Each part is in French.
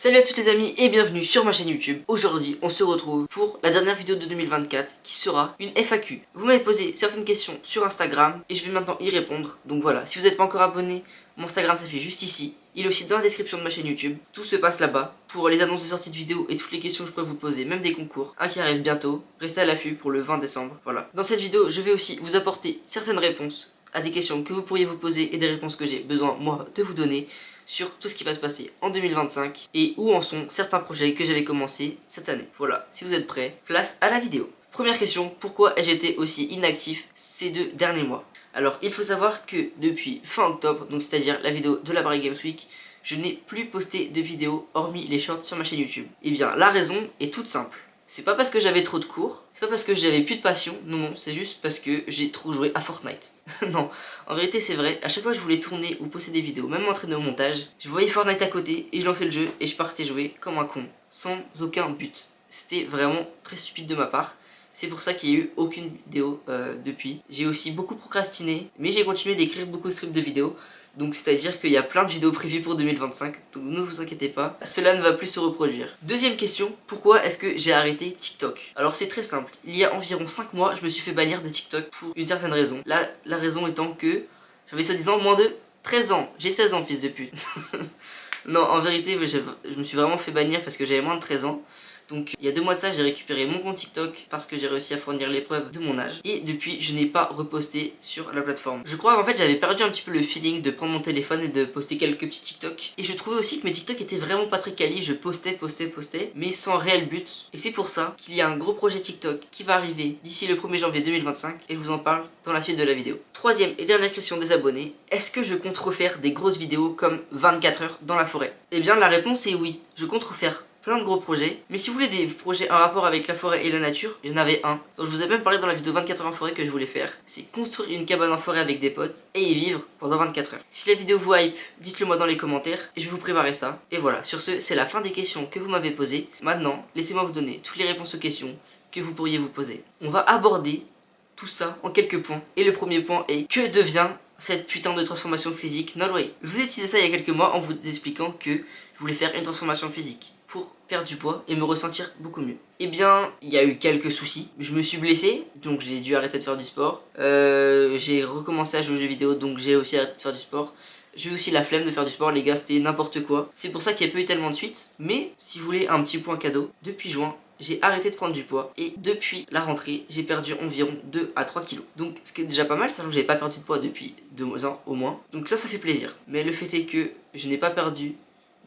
Salut à tous les amis et bienvenue sur ma chaîne YouTube. Aujourd'hui on se retrouve pour la dernière vidéo de 2024 qui sera une FAQ. Vous m'avez posé certaines questions sur Instagram et je vais maintenant y répondre. Donc voilà, si vous n'êtes pas encore abonné, mon Instagram ça fait juste ici. Il est aussi dans la description de ma chaîne YouTube. Tout se passe là-bas pour les annonces de sortie de vidéos et toutes les questions que je pourrais vous poser, même des concours. Un qui arrive bientôt. Restez à l'affût pour le 20 décembre. Voilà. Dans cette vidéo, je vais aussi vous apporter certaines réponses à des questions que vous pourriez vous poser et des réponses que j'ai besoin moi de vous donner sur tout ce qui va se passer en 2025 et où en sont certains projets que j'avais commencé cette année. Voilà, si vous êtes prêts, place à la vidéo. Première question, pourquoi ai-je été aussi inactif ces 2 derniers mois? Alors, il faut savoir que depuis fin octobre, donc c'est-à-dire la vidéo de la Paris Games Week, je n'ai plus posté de vidéos hormis les shorts sur ma chaîne YouTube. Et bien, la raison est toute simple. C'est pas parce que j'avais trop de cours, c'est pas parce que j'avais plus de passion, non, c'est juste parce que j'ai trop joué à Fortnite. Non, en vérité c'est vrai, à chaque fois que je voulais tourner ou poster des vidéos, même m'entraîner au montage, je voyais Fortnite à côté et je lançais le jeu et je partais jouer comme un con, sans aucun but. C'était vraiment très stupide de ma part. C'est pour ça qu'il n'y a eu aucune vidéo depuis. J'ai aussi beaucoup procrastiné, mais j'ai continué d'écrire beaucoup de scripts de vidéos. Donc c'est à dire qu'il y a plein de vidéos prévues pour 2025, donc ne vous inquiétez pas, cela ne va plus se reproduire. Deuxième question, pourquoi est-ce que j'ai arrêté TikTok? Alors c'est très simple, il y a environ 5 mois, je me suis fait bannir de TikTok pour une certaine raison. La raison étant que j'avais soi-disant moins de 13 ans, j'ai 16 ans fils de pute. Non, en vérité, je me suis vraiment fait bannir parce que j'avais moins de 13 ans. Donc il y a 2 mois de ça, j'ai récupéré mon compte TikTok parce que j'ai réussi à fournir les preuves de mon âge. Et depuis, je n'ai pas reposté sur la plateforme. Je crois qu'en fait j'avais perdu un petit peu le feeling de prendre mon téléphone et de poster quelques petits TikTok. Et je trouvais aussi que mes TikTok étaient vraiment pas très quali. Je postais, mais sans réel but. Et c'est pour ça qu'il y a un gros projet TikTok qui va arriver d'ici le 1er janvier 2025. Et je vous en parle dans la suite de la vidéo. Troisième et dernière question des abonnés. Est-ce que je compte refaire des grosses vidéos comme 24 heures dans la forêt? Eh bien la réponse est oui. Je compte refaire plein de gros projets, mais si vous voulez des projets en rapport avec la forêt et la nature, il y en avait un dont je vous ai même parlé dans la vidéo 24 heures en forêt que je voulais faire. C'est construire une cabane en forêt avec des potes et y vivre pendant 24 heures. Si la vidéo vous hype, dites-le moi dans les commentaires et je vais vous préparer ça. Et voilà, sur ce, c'est la fin des questions que vous m'avez posées. Maintenant, laissez-moi vous donner toutes les réponses aux questions que vous pourriez vous poser. On va aborder tout ça en quelques points. Et le premier point est: que devient cette putain de transformation physique Nolway? Je vous ai teasé ça il y a quelques mois en vous expliquant que je voulais faire une transformation physique pour perdre du poids et me ressentir beaucoup mieux. Eh bien, il y a eu quelques soucis. Je me suis blessé, donc j'ai dû arrêter de faire du sport. J'ai recommencé à jouer aux jeux vidéo, donc j'ai aussi arrêté de faire du sport. J'ai eu aussi la flemme de faire du sport, les gars, c'était n'importe quoi. C'est pour ça qu'il n'y a pas eu tellement de suite. Mais, si vous voulez un petit point cadeau, depuis juin, j'ai arrêté de prendre du poids et depuis la rentrée, j'ai perdu environ 2 à 3 kilos. Donc ce qui est déjà pas mal, sachant que j'avais pas perdu de poids depuis 2 ans au moins. Donc ça fait plaisir. Mais le fait est que je n'ai pas perdu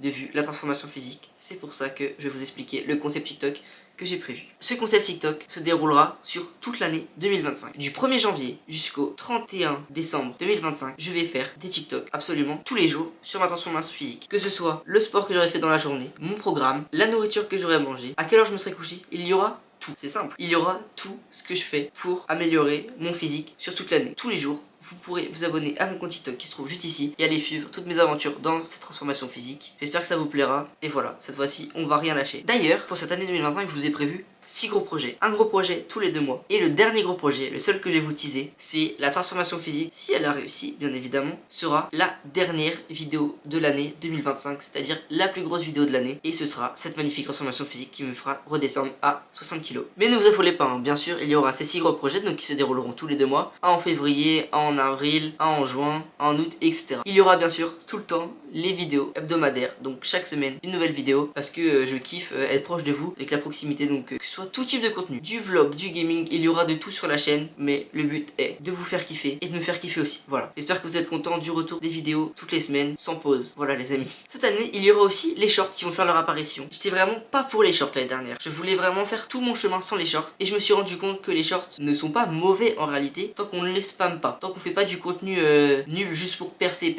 de vue la transformation physique. C'est pour ça que je vais vous expliquer le concept TikTok que j'ai prévu. Ce concept TikTok se déroulera sur toute l'année 2025. Du 1er janvier jusqu'au 31 décembre 2025, je vais faire des TikTok absolument tous les jours sur ma transformation physique. Que ce soit le sport que j'aurais fait dans la journée, mon programme, la nourriture que j'aurais mangée, à quelle heure je me serais couché, il y aura tout. C'est simple. Il y aura tout ce que je fais pour améliorer mon physique sur toute l'année. Tous les jours, vous pourrez vous abonner à mon compte TikTok qui se trouve juste ici et aller suivre toutes mes aventures dans cette transformation physique. J'espère que ça vous plaira. Et voilà, cette fois-ci, on va rien lâcher. D'ailleurs, pour cette année 2025, je vous ai prévu 6 gros projets. Un gros projet tous les 2 mois. Et le dernier gros projet, le seul que je vais vous teaser, c'est la transformation physique. Si elle a réussi, bien évidemment, sera la dernière vidéo de l'année 2025. C'est-à-dire la plus grosse vidéo de l'année. Et ce sera cette magnifique transformation physique qui me fera redescendre à 60 kg. Mais ne vous affolez pas, hein. Bien sûr, il y aura ces 6 gros projets donc, qui se dérouleront tous les 2 mois. Un en février, un en avril, un en juin, un en août, etc. Il y aura bien sûr tout le temps les vidéos hebdomadaires. Donc chaque semaine, une nouvelle vidéo. Parce que je kiffe être proche de vous avec la proximité. Donc que ce soit tout type de contenu, du vlog, du gaming, il y aura de tout sur la chaîne, mais le but est de vous faire kiffer et de me faire kiffer aussi. Voilà, j'espère que vous êtes contents du retour des vidéos toutes les semaines, sans pause. Voilà les amis. Cette année, il y aura aussi les shorts qui vont faire leur apparition. J'étais vraiment pas pour les shorts l'année dernière. Je voulais vraiment faire tout mon chemin sans les shorts et je me suis rendu compte que les shorts ne sont pas mauvais en réalité tant qu'on ne les spamme pas, tant qu'on fait pas du contenu nul juste pour percer.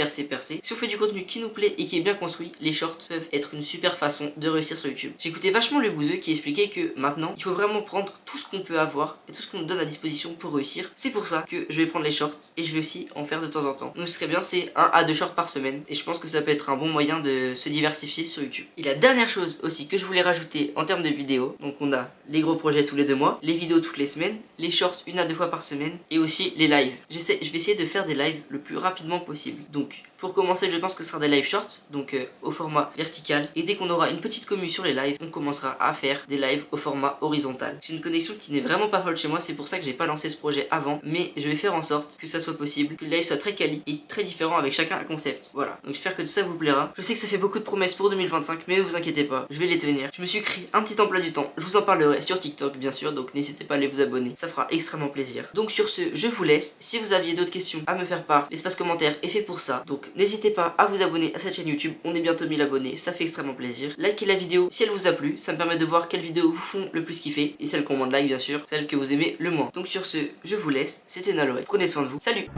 Si on fait du contenu qui nous plaît et qui est bien construit, les shorts peuvent être une super façon de réussir sur YouTube. J'écoutais vachement le bouseux qui expliquait que maintenant, il faut vraiment prendre tout ce qu'on peut avoir et tout ce qu'on nous donne à disposition pour réussir. C'est pour ça que je vais prendre les shorts et je vais aussi en faire de temps en temps. Donc ce serait bien, c'est 1 à 2 shorts par semaine et je pense que ça peut être un bon moyen de se diversifier sur YouTube. Et la dernière chose aussi que je voulais rajouter en termes de vidéos, donc on a les gros projets tous les 2 mois, les vidéos toutes les semaines, les shorts 1 à 2 fois par semaine et aussi les lives. Je vais essayer de faire des lives le plus rapidement possible. Donc Pour commencer, je pense que ce sera des live shorts, donc au format vertical. Et dès qu'on aura une petite commu sur les lives, on commencera à faire des lives au format horizontal. J'ai une connexion qui n'est vraiment pas folle chez moi, c'est pour ça que j'ai pas lancé ce projet avant, mais je vais faire en sorte que ça soit possible, que le live soit très quali et très différent avec chacun un concept. Voilà, donc j'espère que tout ça vous plaira. Je sais que ça fait beaucoup de promesses pour 2025, mais ne vous inquiétez pas, je vais les tenir. Je me suis créé un petit emploi du temps, je vous en parlerai sur TikTok bien sûr, donc n'hésitez pas à aller vous abonner, ça fera extrêmement plaisir. Donc sur ce, je vous laisse. Si vous aviez d'autres questions à me faire part, l'espace commentaire est fait pour ça, donc n'hésitez pas à vous abonner à cette chaîne YouTube, on est bientôt 1000 abonnés, ça fait extrêmement plaisir. Likez la vidéo si elle vous a plu, ça me permet de voir quelles vidéos vous font le plus kiffer, et celles qu'on moins de like bien sûr, celles que vous aimez le moins. Donc sur ce, je vous laisse, c'était Naloy, prenez soin de vous, salut.